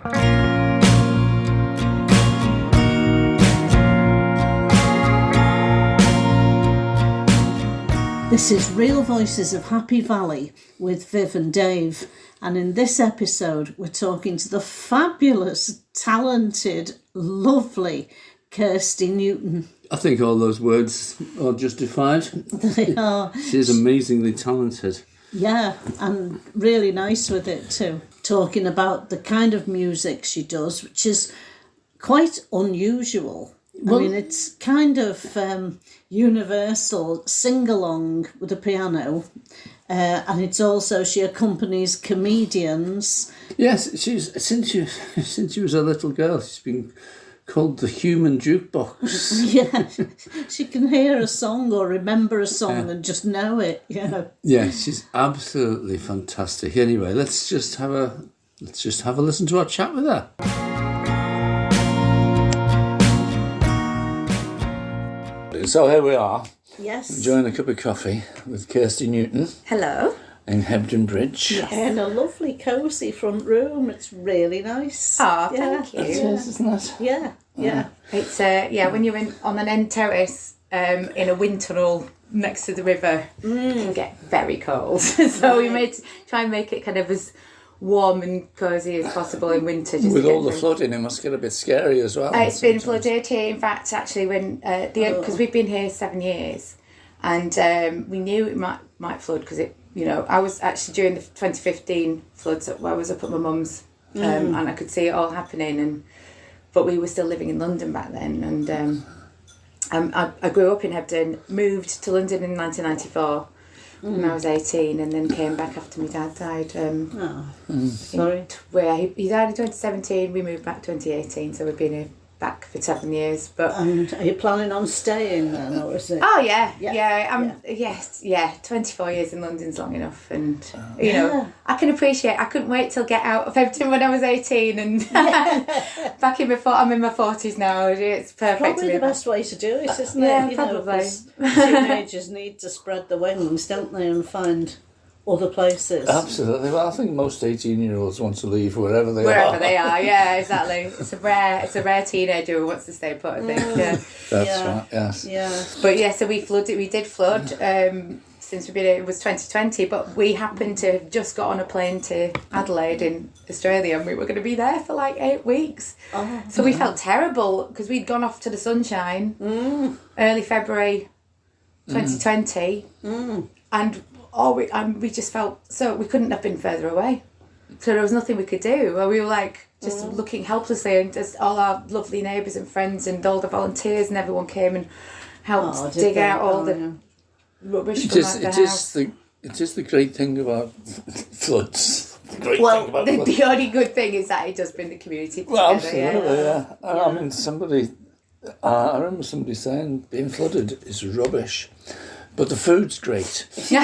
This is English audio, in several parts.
This is Real Voices of Happy Valley with Viv and Dave, and in this episode we're talking to the fabulous, talented, lovely Kirsty Newton. I think all those words are justified. They are. She's amazingly talented. Yeah, and really nice with it too. Talking about the kind of music she does, which is quite unusual. Well, I mean, it's kind of universal, sing-along with a piano, and it's also, she accompanies comedians. Yes, since she was a little girl, she's been called the human jukebox. Yeah, she can hear a song or remember a song and just know it. Yeah. Yeah, she's absolutely fantastic. Anyway, let's just have a listen to our chat with her. So here we are. Yes. Enjoying a cup of coffee with Kirsty Newton. Hello. In Hebden Bridge. Yes. In a lovely, cosy front room. It's really nice. Oh, thank you. It is, isn't it? Yeah, yeah. It's when you're on an end terrace in a wind tunnel next to the river, it can get very cold. So we try and make it kind of as warm and cosy as possible in winter. Just with all the flooding, it must get a bit scary as well. It's been flooded here. In fact, actually, when because we've been here 7 years, and we knew it might flood because it. You know, I was actually during the 2015 floods. I was up at my mum's, and I could see it all happening. But we were still living in London back then, and I grew up in Hebden, moved to London in 1994. When I was 18, and then came back after my dad died. Sorry. He died in 2017. We moved back 2018, so we've been here back for 7 years. But and are you planning on staying then, or is it? Oh yeah. 24 years in London's long enough, and you know, I can appreciate. I couldn't wait till get out of Hebden when I was 18, and back in I'm in my 40s now. It's perfect. Probably the best way to do it, isn't it? Yeah, probably. Teenagers need to spread the wings, don't they, and find other places. Absolutely. Well, I think most 18-year-olds want to leave wherever they are. Wherever they are, yeah, exactly. It's a rare teenager who wants to stay put, I think. Yeah. That's right, yes. Yeah. But yeah, so we did flood since we've been here. It was 2020, but we happened to have just got on a plane to Adelaide in Australia, and we were going to be there for like 8 weeks. Oh, so we felt terrible because we'd gone off to the sunshine early February 2020, and we just felt so we couldn't have been further away. So there was nothing we could do. We were like just looking helplessly, and just all our lovely neighbours and friends and all the volunteers and everyone came and helped dig out all the rubbish from the house. It is the great thing about floods. The only good thing is that it does bring the community together. Well, absolutely, yeah. I mean, I remember somebody saying being flooded is rubbish. But the food's great. People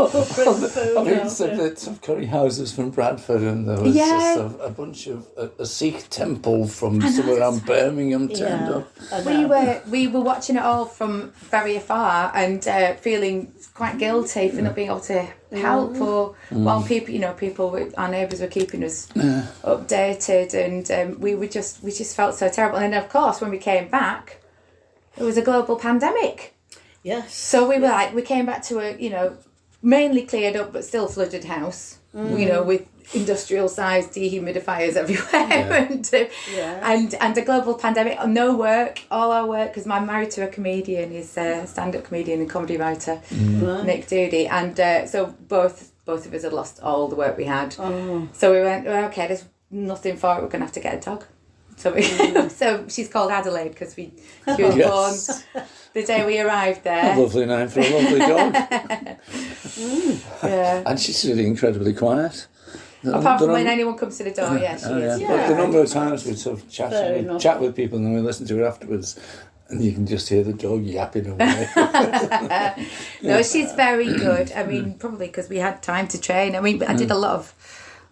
bring food. I mean, some curry houses from Bradford, and there was just a bunch of a Sikh temple from somewhere around Birmingham turned up. We were watching it all from very afar and feeling quite guilty for not being able to help, or while our neighbours were keeping us updated, and we just felt so terrible. And then, of course, when we came back, it was a global pandemic. Yes. So we came back to a, mainly cleared up but still flooded house, with industrial sized dehumidifiers everywhere, and a global pandemic. No work, all our work, because I'm married to a comedian. He's a stand-up comedian and comedy writer, Nick Doody, and so both of us had lost all the work we had. So we went, okay, there's nothing for it. We're gonna have to get a dog. So so she's called Adelaide because she was born the day we arrived there. A lovely name for a lovely dog. Yeah. And she's really incredibly quiet. Apart from when anyone comes to the door, she is. Yeah. But the number of times we sort of chat with people and then we listen to her afterwards, and you can just hear the dog yapping away. No, she's very good. I mean, probably because we had time to train. I mean, I did a lot of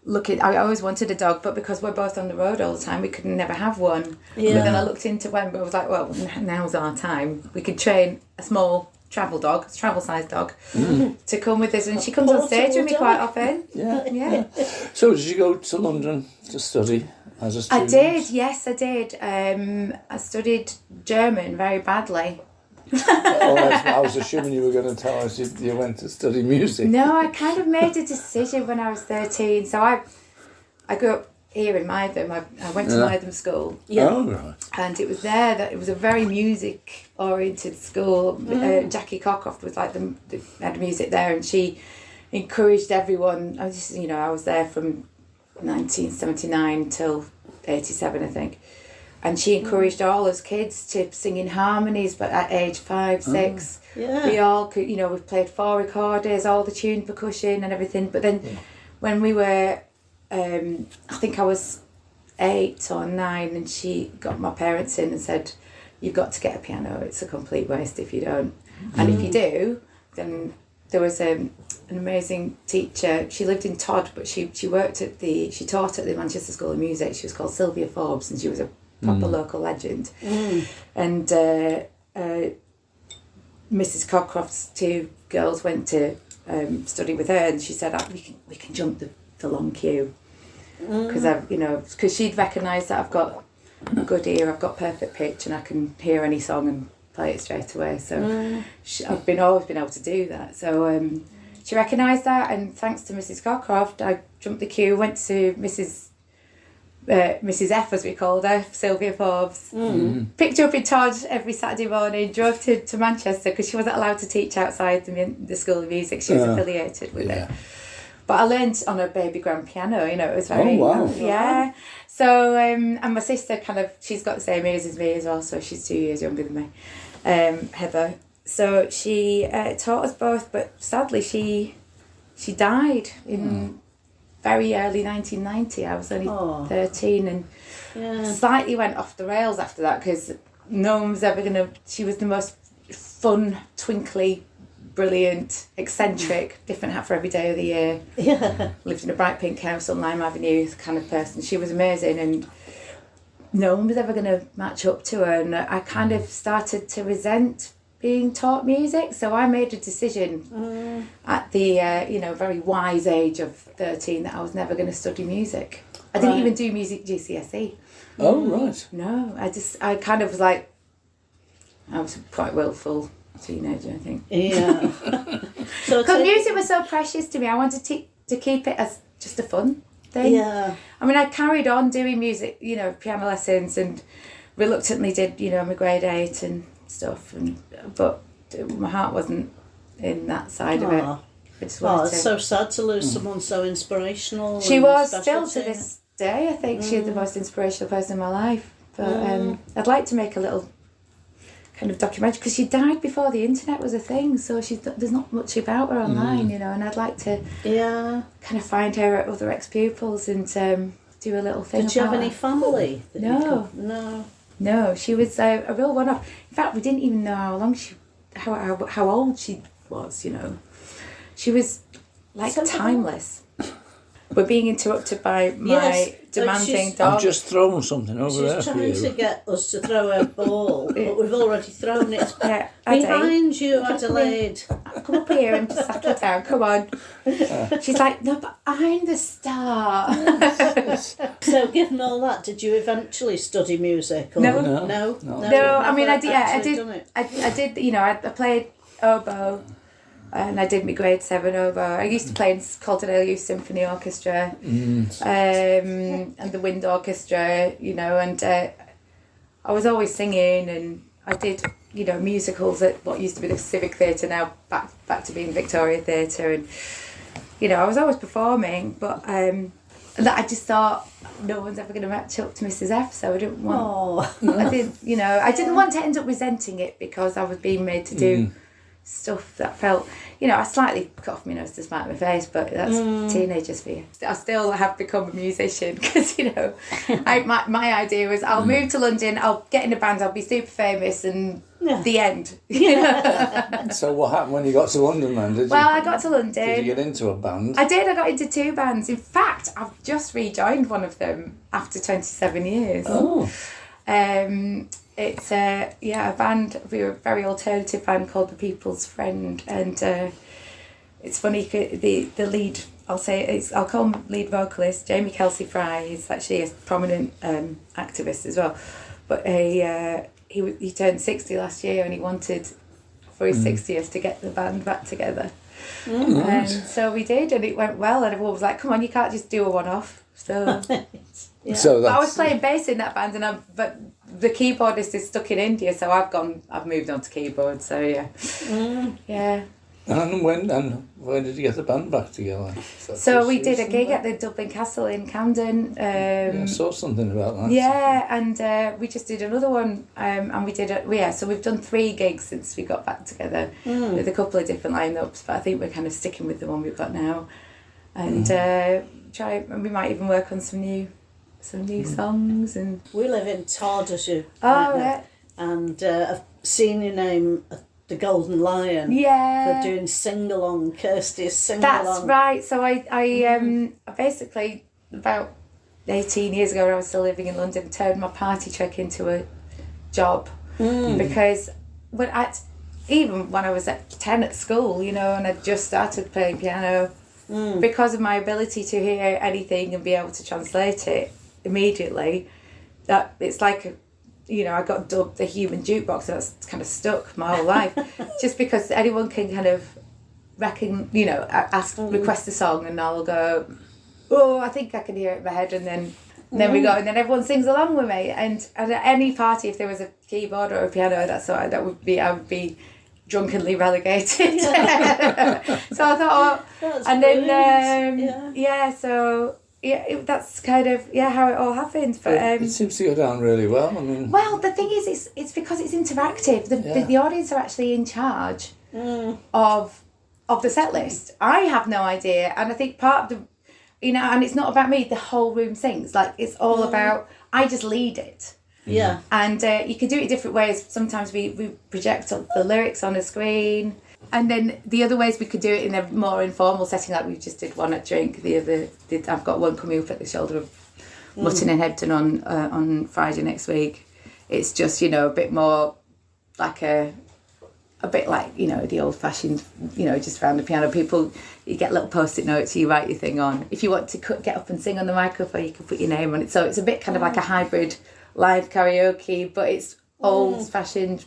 I always wanted a dog, but because we're both on the road all the time, we could never have one. Yeah. But then I looked into when, but I was like, well, now's our time. We could train a small travel-sized dog, to come with us, and she comes on stage with me quite often. Yeah. So did you go to London to study as a student? I did, yes, I did. I studied German very badly. I was assuming you were going to tell us you went to study music. No, I kind of made a decision when I was 13. So I grew up here in Mytham. I went to Mytham School. Yeah. Oh, right. And it was there that it was a very music-oriented school. Jackie Cockcroft was like the head of music there, and she encouraged everyone. I was there from 1979 till 87, I think. And she encouraged all us kids to sing in harmonies, but at age 5, 6, we all could, we played 4 recorders, all the tuned percussion and everything. But then when we were, I think I was 8 or 9, and she got my parents in and said, "You've got to get a piano. It's a complete waste if you don't. And if you do," then there was an amazing teacher. She lived in Todd, but she taught at the Manchester School of Music. She was called Sylvia Forbes, and she was a proper local legend. And Mrs. Cockcroft's 2 girls went to study with her, and she said, we can jump the long queue, because she'd recognised that I've got a good ear, I've got perfect pitch, and I can hear any song and play it straight away. So I've always been able to do that. So she recognised that, and thanks to Mrs. Cockcroft, I jumped the queue, went to Mrs. F, as we called her, Sylvia Forbes, picked her up in Todd every Saturday morning, drove to Manchester, because she wasn't allowed to teach outside the School of Music. She was affiliated with it. But I learned on a baby grand piano, it was very... Oh, wow. Yeah. So, and my sister she's got the same age as me as well, so she's 2 years younger than me, Heather. So she taught us both, but sadly she died in... very early 1990. I was only 13, and slightly went off the rails after that, because no one was ever she was the most fun, twinkly, brilliant, eccentric, different hat for every day of the year. Lived in a bright pink house on Lime Avenue kind of person. She was amazing, and no one was ever going to match up to her, and I kind of started to resent being taught music. So I made a decision at the very wise age of 13 that I was never going to study music. I didn't even do music GCSE. Oh, right. No, I kind of was like, I was a quite willful teenager, I think. Yeah. Because music was so precious to me, I wanted to keep it as just a fun thing. Yeah. I mean, I carried on doing music, piano lessons, and reluctantly did, my grade 8 and stuff, but my heart wasn't in that side of it. It's so sad to lose someone so inspirational. She was still to this day, I think she's the most inspirational person in my life. But I'd like to make a little kind of documentary, because she died before the internet was a thing, so there's not much about her online, and I'd like to kind of find her at other ex-pupils and do a little thing. Did you have any family? No, she was a real one-off. In fact, we didn't even know how old she was, She was like timeless. We're being interrupted by my demanding dog. I'm just throwing something over there. She's trying to get us to throw a ball, but we've already thrown it. Behind you, Adelaide. Come up here and just settle down. Come on. She's like, no, but I'm the star. So, given all that, did you eventually study music? Or No. I mean, I did. I did. I played oboe. And I did my grade 7 oboe. I used to play in Calderdale Youth Symphony Orchestra, and the Wind Orchestra, and I was always singing, and I did, musicals at what used to be the Civic Theatre, now back to being Victoria Theatre, and, I was always performing, but I just thought no one's ever going to match up to Mrs. F, so I didn't want, I didn't want to end up resenting it, because I was being made to do stuff that felt, I slightly cut off my nose to smite my face, but that's teenagers for you. I still have become a musician, because my idea was I'll move to London, I'll get in a band, I'll be super famous, and the end. So what happened when you got to London then? I got to London. Did you get into a band? I did. I got into 2 bands. In fact, I've just rejoined one of them after 27 years. it's a band. We're a very alternative band called The People's Friend, and it's funny. The lead, I'll call him lead vocalist, Jamie Kelsey Fry. He's actually a prominent activist as well, but he turned 60 last year, and he wanted for his 60th to get the band back together. And so we did, and it went well, and everyone was like, come on, you can't just do a one-off. So So but I was playing bass in that band, but the keyboardist is stuck in India, so I've moved on to keyboard, so yeah. And when did you get the band back together? So we did a gig at the Dublin Castle in Camden. I saw something about that. Yeah, and we just did another one, and we did so we've done 3 gigs since we got back together with a couple of different lineups, but I think we're kind of sticking with the one we've got now, and we might even work on some new songs. And we live in Tardashire. Yeah. And I've seen your name at the Golden Lion. Yeah. For doing sing-along, Kirsty's sing-along. That's right. So I basically, about 18 years ago when I was still living in London, turned my party trick into a job. Because even when I was at 10 at school, and I just started playing piano, because of my ability to hear anything and be able to translate it immediately, that it's like, I got dubbed the human jukebox, and that's kind of stuck my whole life. Just because anyone can kind of request a song, and I'll go, oh, I think I can hear it in my head, and then we go, and then everyone sings along with me. And at any party, if there was a keyboard or a piano, I would be drunkenly relegated. So I thought, and then so. Yeah, that's kind of how it all happens. But it seems to go down really well. I mean, well, the thing is, it's because it's interactive. The audience are actually in charge of the set list. I have no idea, and I think part of the, and it's not about me. The whole room sings. Like, it's all about. I just lead it. Yeah, and you can do it different ways. Sometimes we project the lyrics on a screen. And then the other ways we could do it in a more informal setting, like we just did one at Drink. I've got one coming up at the Shoulder of Mutton in Hebden on Friday next week. It's just, a bit more like the old fashioned, just around the piano. People, you get little post-it notes, you write your thing on. If you want to get up and sing on the microphone, you can put your name on it. So it's a bit kind of like a hybrid live karaoke, but it's old fashioned.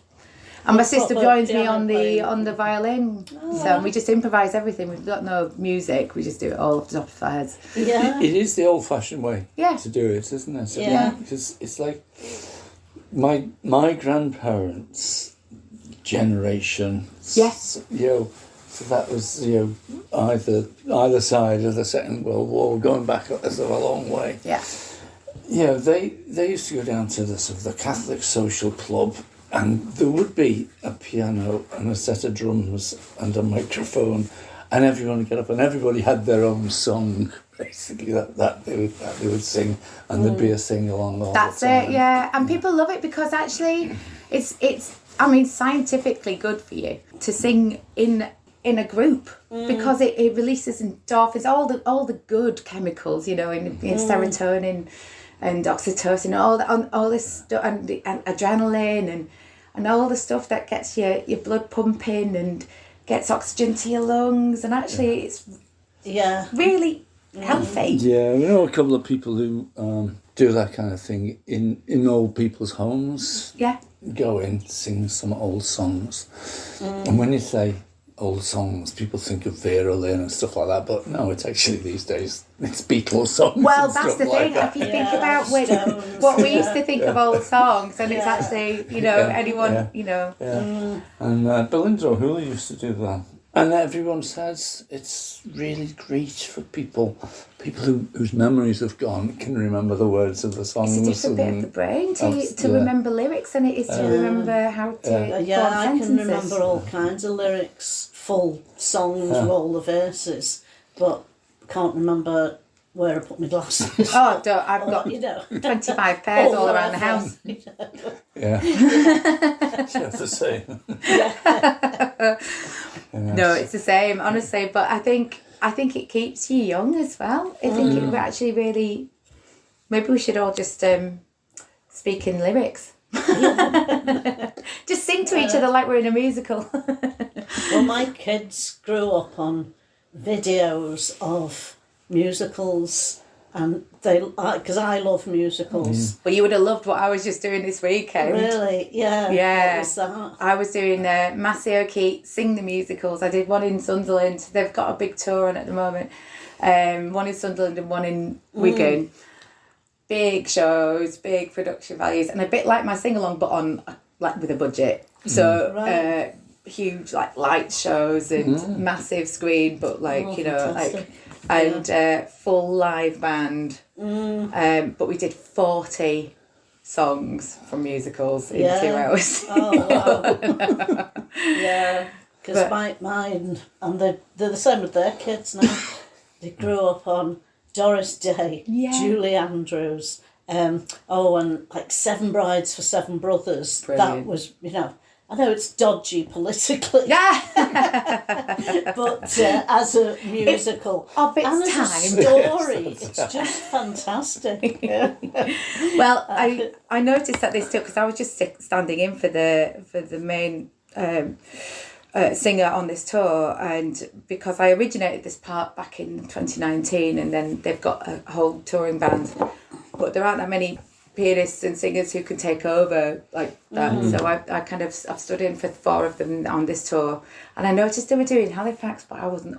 And my sister joins me on the violin, so we just improvise everything. We've got no music; we just do it all off the top of our heads. Yeah, it is the old-fashioned way to do it, isn't it? Yeah, because it's like my grandparents' generation. Yes. So that was either side of the Second World War, going back a long way. Yeah. They used to go down to the Catholic social club. And there would be a piano and a set of drums and a microphone, and everyone would get up, and everybody had their own song, basically that they would sing, and there'd be a sing along all the time. That's it, yeah. And people love it because actually, it's scientifically good for you to sing in a group because it releases endorphins, all the good chemicals, in serotonin. And oxytocin, all this stuff, and adrenaline, and all the stuff that gets your blood pumping and gets oxygen to your lungs, and actually it's really healthy. Yeah, we know a couple of people who do that kind of thing in old people's homes. Yeah, go in, sing some old songs, and when you say old songs, people think of Vera Lynn and stuff like that, but no, it's actually these days it's Beatles songs. Well, that's the thing. If you think about what we used to think of old songs, and it's actually anyone. And Belinda O'Hooley used to do that, and everyone says it's really great for people whose memories have gone can remember the words of the songs. It's a different bit of the brain to remember lyrics than it is to remember how to form I sentences. can remember all kinds of lyrics, full songs with all the verses, but can't remember where I put my glasses. I've got 25 pairs all around the house. Yeah. It's the same. No, it's the same, honestly. But I think it keeps you young as well. I think it actually really. Maybe we should all just speak in lyrics. Just sing to each other like we're in a musical. Well, my kids grew up on videos of musicals, and because I love musicals. Well, you would have loved what I was just doing this weekend. Really? Yeah. Yeah. What was that? I was doing Massey O'Keefe Sing the Musicals. I did one in Sunderland. They've got a big tour on at the moment. One in Sunderland and one in Wigan. Big shows, big production values, and a bit like my sing-along, but on like with a budget. So huge like light shows and massive screen, but like fantastic. and full live band. But we did 40 songs from musicals in 2 hours. Oh wow. Yeah, because mine, and they're the same with their kids now. They grew up on Doris Day, Julie Andrews, and like Seven Brides for Seven Brothers. Brilliant. That was, I know it's dodgy politically, but as a musical of its and as time. a story, it's just fantastic. Well, I noticed that this too, because I was just standing in for the main singer on this tour, and because I originated this part back in 2019, and then they've got a whole touring band, but there aren't that many pianists and singers who can take over like that. So I've stood in for 4 of them on this tour, and I noticed they were doing Halifax, but I wasn't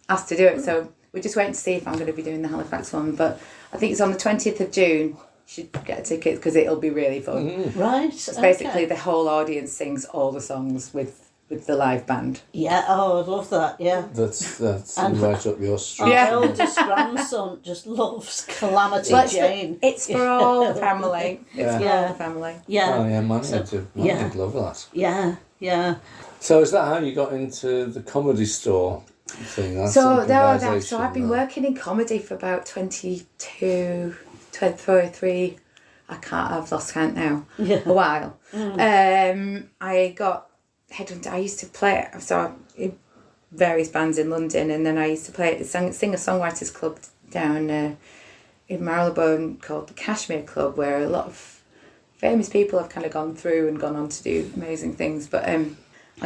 asked to do it, so we're just waiting to see if I'm going to be doing the Halifax one. But I think it's on the 20th of June. You should get a ticket because it'll be really fun. Right. It's basically the whole audience sings all the songs with the live band. Yeah, oh, I'd love that, yeah. That's right up your street. My oldest grandson just loves Calamity Jane. It's for all the family. It's for all the family. Yeah. Oh yeah, mine would love that. Yeah, yeah. So is that how you got into the comedy store thing? That's So improvisation, I've been working in comedy for about 23, I've lost count now. Yeah. A while. I got headhunted. I used to play in various bands in London, and then I used to play at the singer-songwriters club down in Marylebone called the Cashmere Club, where a lot of famous people have kind of gone through and gone on to do amazing things. But I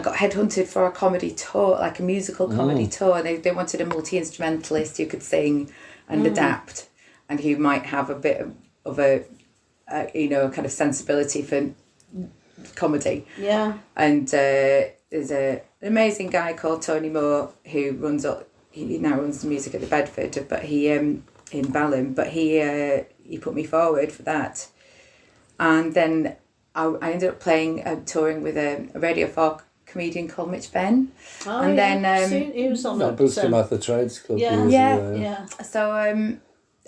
got headhunted for a comedy tour, like a musical comedy tour. They wanted a multi-instrumentalist who could sing and adapt, and who might have a bit of a kind of sensibility for comedy. Yeah. And there's an amazing guy called Tony Moore who he now runs the music at the Bedford, but he in Balham, but he put me forward for that. And then I ended up touring with a Radio 4 comedian called Mitch Benn. Oh, and then he was on boosted him at the Trades Club. Yeah. So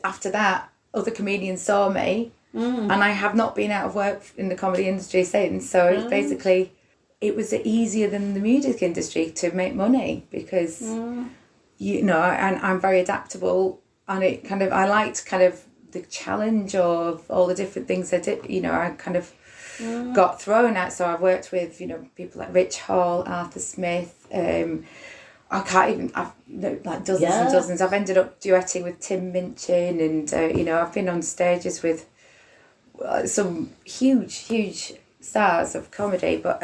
after that, other comedians saw me. And I have not been out of work in the comedy industry since. So it's basically, it was easier than the music industry to make money because, and I'm very adaptable, and I liked kind of the challenge of all the different things I did. I kind of got thrown at. So I've worked with, people like Rich Hall, Arthur Smith. I've dozens and dozens. I've ended up duetting with Tim Minchin, and I've been on stages with some huge stars of comedy, but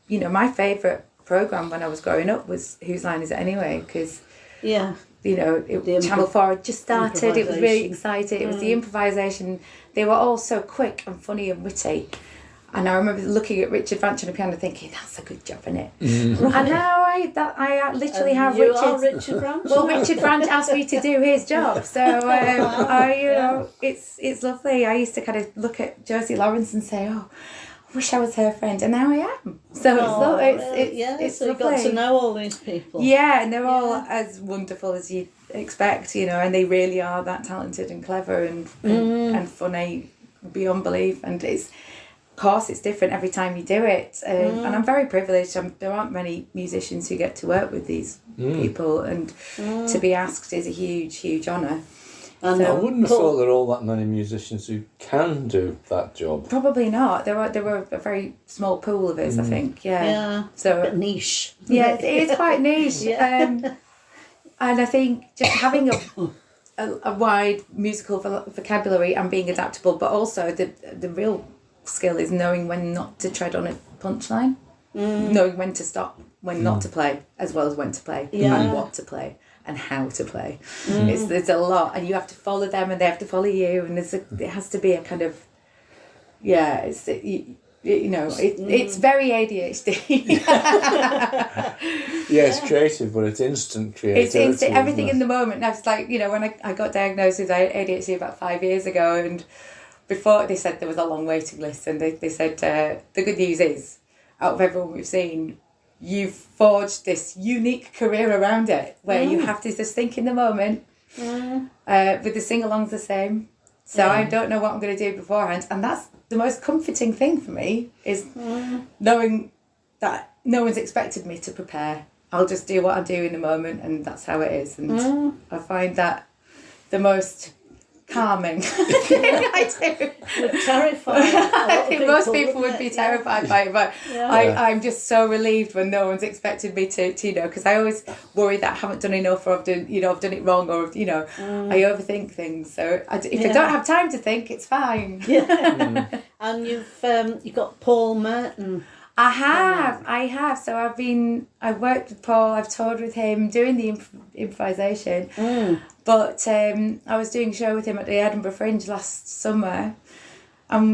my favourite programme when I was growing up was Whose Line Is It Anyway? Because Channel 4 had just started. It was really exciting. It was the improvisation. They were all so quick and funny and witty. And I remember looking at Richard Branch on the piano thinking, that's a good job, innit? And now I literally have Richard Branch? Well, Richard Branch asked me to do his job. So, it's lovely. I used to kind of look at Josie Lawrence and say, oh, I wish I was her friend. And now I am. So it's so you lovely. got to know all these people. Yeah, and they're all as wonderful as you'd expect, and they really are that talented and clever and funny beyond belief. And of course, it's different every time you do it, and I'm very privileged. There aren't many musicians who get to work with these people, and to be asked is a huge honour. And I wouldn't have thought there are all that many musicians who can do that job. Probably not. There were a very small pool of us, I think. Yeah. So a niche. Yeah, it is quite niche. And I think just having a wide musical vocabulary and being adaptable, but also the real skill is knowing when not to tread on a punchline, knowing when to stop, when not to play, as well as when to play, and what to play, and how to play. There's a lot, and you have to follow them, and they have to follow you, and it has to be a kind of, it's very ADHD. It's creative, but it's instant creativity. It's instant, everything in the moment. Now, it's like, when I got diagnosed with ADHD about 5 years ago, and before they said there was a long waiting list, and they said the good news is, out of everyone we've seen, you've forged this unique career around it, where you have to just think in the moment. With the sing-alongs the same. So I don't know what I'm going to do beforehand, and that's the most comforting thing for me, is knowing that no one's expected me to prepare. I'll just do what I do in the moment, and that's how it is. And I find that the most calming thing I do. Would terrify. I think most people would be terrified by it, but I'm just so relieved when no one's expected me to because I always worry that I haven't done enough, or I've done it wrong, or I overthink things. So if I don't have time to think, it's fine. And you've got Paul Merton. I have. So I've worked with Paul, I've toured with him, doing the improvisation. But I was doing a show with him at the Edinburgh Fringe last summer.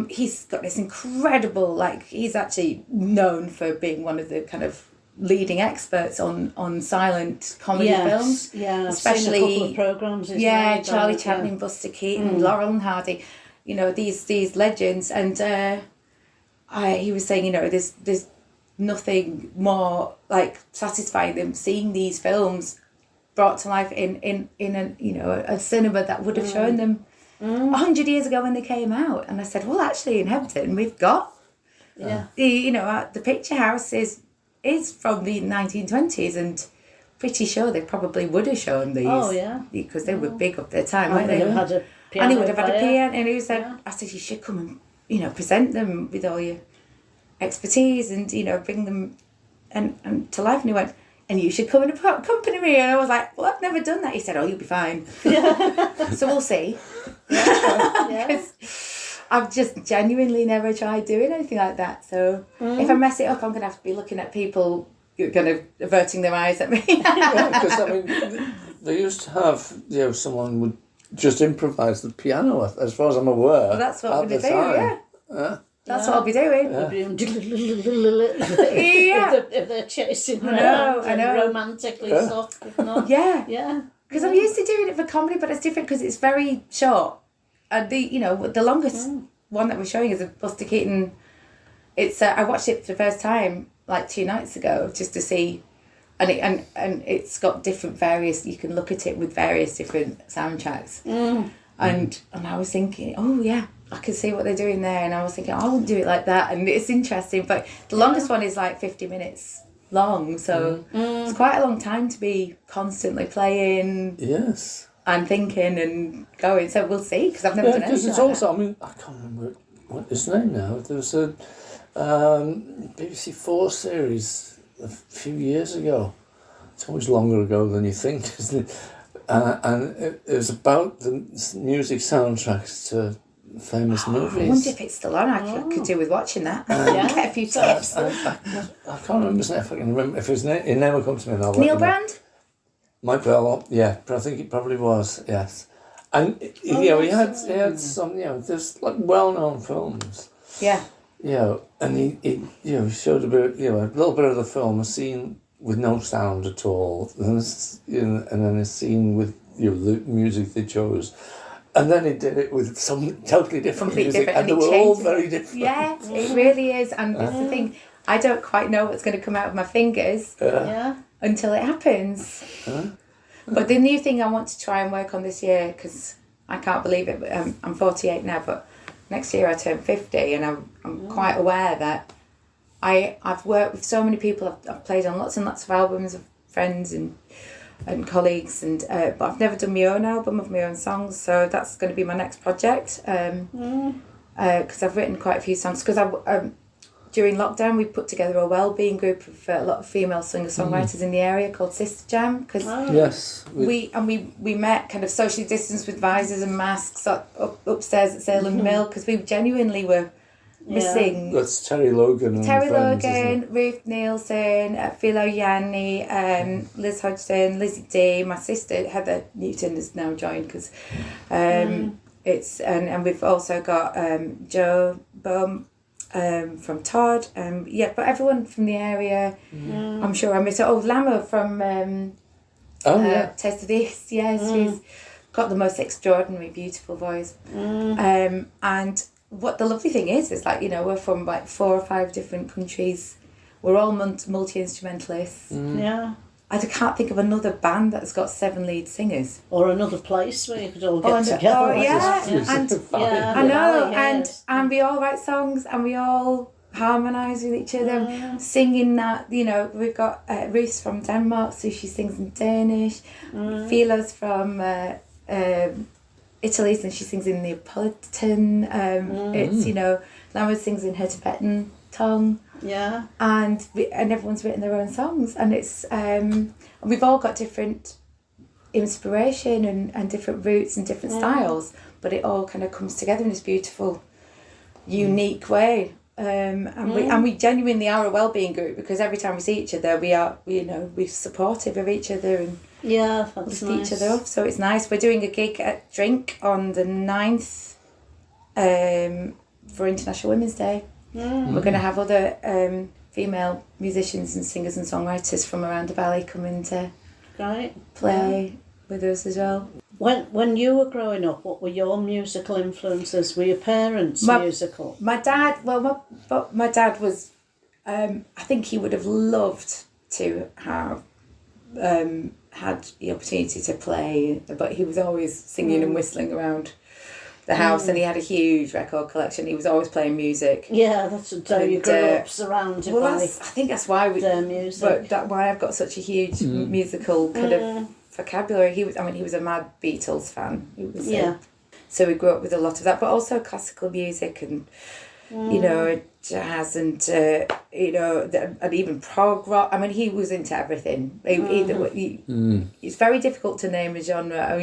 He's got this incredible, he's actually known for being one of the kind of leading experts on silent comedy films. Yeah, especially I've seen a couple of programmes. Charlie Chaplin, Buster Keaton, Laurel and Hardy, these legends. And he was saying, there's nothing more satisfying than seeing these films brought to life in a cinema that would have shown them 100 years ago when they came out. And I said, well, actually in Hebden we've got the picture house is from the 1920s, and pretty sure they probably would have shown these because they were big of their time, weren't they? And he would have had a piano, and he said, I said, you should come and present them with all your expertise and bring them and to life. And he went, and you should come and accompany me. And I was like, well, I've never done that. He said, oh, you'll be fine. So we'll see. Because I've just genuinely never tried doing anything like that. So if I mess it up, I'm going to have to be looking at people kind of averting their eyes at me. Because they used to have, someone would just improvise the piano, as far as I'm aware. Well, that's what I'm going to do, That's what I'll be doing. If they're chasing around, I know. Romantically soft, if not. Because I'm used to doing it for comedy, but it's different because it's very short. And the longest one that we're showing is a Buster Keaton. It's I watched it for the first time 2 nights ago just to see, and it's got different various. You can look at it with various different soundtracks. And I was thinking, I can see what they're doing there, and I was thinking, I wouldn't do it like that, and it's interesting. But the longest one is 50 minutes long, so it's quite a long time to be constantly playing. Yes. And thinking and going. So we'll see, because I've never done anything it's like also, that. I can't remember what his name now. There was a BBC 4 series a few years ago. It's always longer ago than you think, isn't it? And it was about the music soundtracks to famous movies. I wonder if it's still on. I could do with watching that. Get a few tips. I can't remember his name. If I can remember, if his name will come to me, and I'll Neil Brand? Might be a lot, but I think it probably was, yes. And he had some, there's well-known films. Yeah. And he showed a little bit of the film, a scene with no sound at all, and then a scene with the music they chose. And then he did it with some totally different music, and they were all very different. Yeah, it really is. And that's the thing, I don't quite know what's going to come out of my fingers until it happens. But the new thing I want to try and work on this year, because I can't believe it, but I'm 48 now, but next year I turn 50, and I'm quite aware that I've worked with so many people. I've played on lots and lots of albums of friends and colleagues, but I've never done my own album of my own songs, so that's going to be my next project. Because I've written quite a few songs. Because during lockdown we put together a wellbeing group of a lot of female singer-songwriters in the area called Sister Jam. Because we met kind of socially distanced with visors and masks upstairs at Salem Mill, because we genuinely were missing. That's Terry Logan. And Terry friends, Logan, Ruth Nielsen, Philo Yanni, Liz Hodgson, Lizzie D. My sister Heather Newton has now joined because it's and we've also got Joe Bum from Todd. But everyone from the area. I'm sure I missed it. Oh, Lamo from Taste of the East. Yeah, she's got the most extraordinary, beautiful voice. And what the lovely thing is like, we're from like 4 or 5 different countries. We're all multi-instrumentalists. Yeah. I can't think of another band that's got 7 lead singers. Or another place where you could all get together. I know, and we all write songs and we all harmonise with each other, singing that, we've got Ruth from Denmark, so she sings in Danish. Philo's from Italy, and she sings in Neapolitan. It's, Lama sings in her Tibetan tongue. Yeah. And everyone's written their own songs, and it's we've all got different inspiration and different roots and different styles, but it all kind of comes together in this beautiful, unique way. And we genuinely are a wellbeing group, because every time we see each other, we're supportive of each other and that's lift nice. each other up. So it's nice. We're doing a gig at Drink on the 9th for International Women's Day. We're going to have other female musicians and singers and songwriters from around the valley coming to play with us as well. When you were growing up, what were your musical influences? Were your parents musical? My dad, my dad was, I think he would have loved to have had the opportunity to play, but he was always singing and whistling around the house, and he had a huge record collection. He was always playing music. Yeah, that's so you grew up surrounded by I think that's why their music. But that's why I've got such a huge musical kind of vocabulary. He was a mad Beatles fan. He was, so we grew up with a lot of that, but also classical music and jazz and and even prog rock. I mean, he was into everything. It's very difficult to name a genre.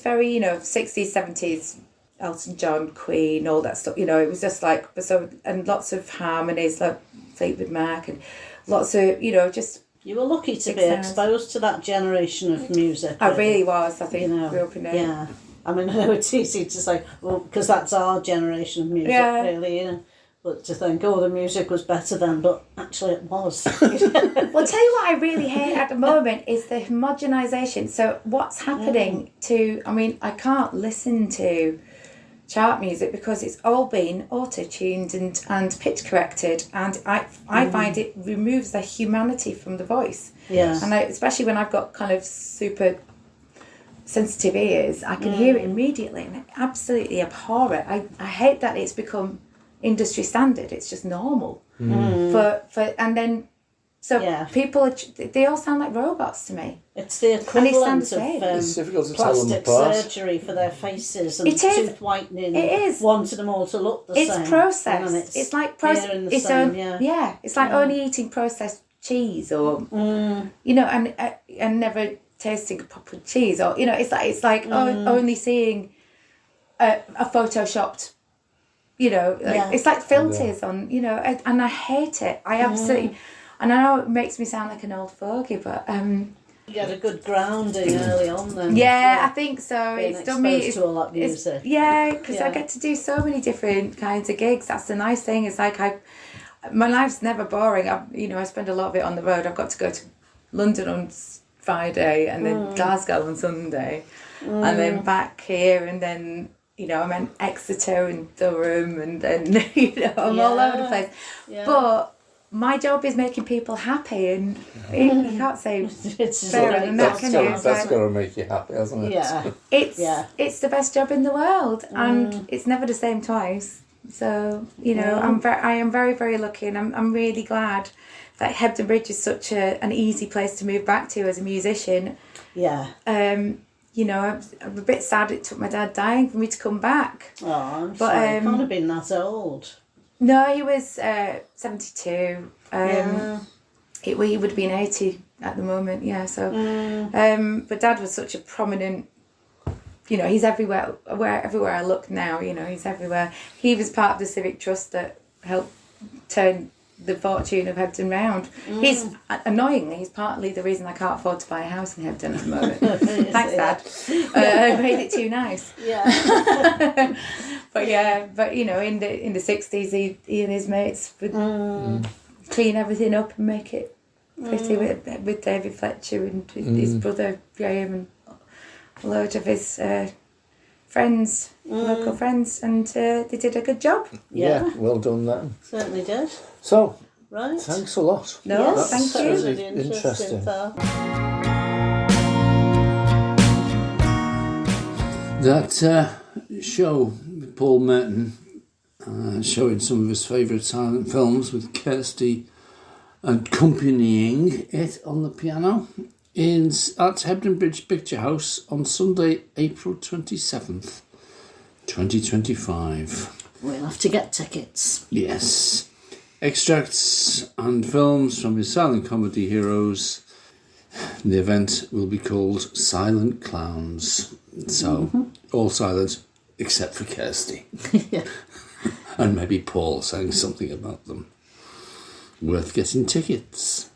Very 60s, 70s. Elton John, Queen, all that stuff. It was just like and lots of harmonies like Fleetwood Mac and lots of just. You were lucky to be exposed to that generation of music. I really was. I think grew up in it. Yeah, I mean, I know it's easy to say, well, because that's our generation of music, really. But to think, the music was better then, but actually it was. Well, tell you what I really hate at the moment is the homogenisation. So what's happening I can't listen to chart music because it's all been auto-tuned and pitch corrected, and I find it removes the humanity from the voice. Yeah. And especially when I've got kind of super sensitive ears, I can hear it immediately, and I absolutely abhor it. I hate that it's become industry standard. It's just normal people they all sound like robots to me. It's the equivalent of it's difficult to tell them plastic apart. surgery for their faces and It is. tooth whitening. It is. Wanting them all to look the same. It's processed. And It's like processed. It's like only eating processed cheese or and never tasting a proper cheese, or it's like only seeing a photoshopped. It's like filters on. And I hate it. I absolutely. And I know it makes me sound like an old fogey, but you had a good grounding early on then. Yeah, I think so. Being It's done me to all that music. Because I get to do so many different kinds of gigs. That's the nice thing. It's like my life's never boring. I spend a lot of it on the road. I've got to go to London on Friday and then Glasgow on Sunday, and then back here, and then I'm in Exeter and Durham, and then I'm all over the place. Yeah. But my job is making people happy, and you can't say it's better than that, can you? That's got to make you happy, hasn't it? Yeah. It's the best job in the world, and it's never the same twice. So I am very, very lucky, and I'm really glad that Hebden Bridge is such an easy place to move back to as a musician. Yeah. I'm a bit sad it took my dad dying for me to come back. Oh, I'm sorry. He can't have been that old. No, he was 72. He would have been 80 at the moment, so... but Dad was such a prominent... he's everywhere. Everywhere I look now, he's everywhere. He was part of the Civic Trust that help turn the fortune of Hebden round. He's partly the reason I can't afford to buy a house in Hebden at the moment. Thanks, Dad. I made it too nice. Yeah. But in the 60s, he and his mates would clean everything up and make it pretty with David Fletcher and his brother Graham and a load of his friends, local friends, and they did a good job. Yeah, well done then. Certainly did. So, right. Thanks a lot. No, Yes, thank that you. was really Interesting. thought. That show with Paul Merton, showing some of his favourite silent films with Kirsty accompanying it on the piano, is at Hebden Bridge Picture House on Sunday, April 27th, 2025. We'll have to get tickets. Yes. Extracts and films from his silent comedy heroes. The event will be called Silent Clowns. So, all silent except for Kirsty. Yeah. And maybe Paul saying something about them. Worth getting tickets.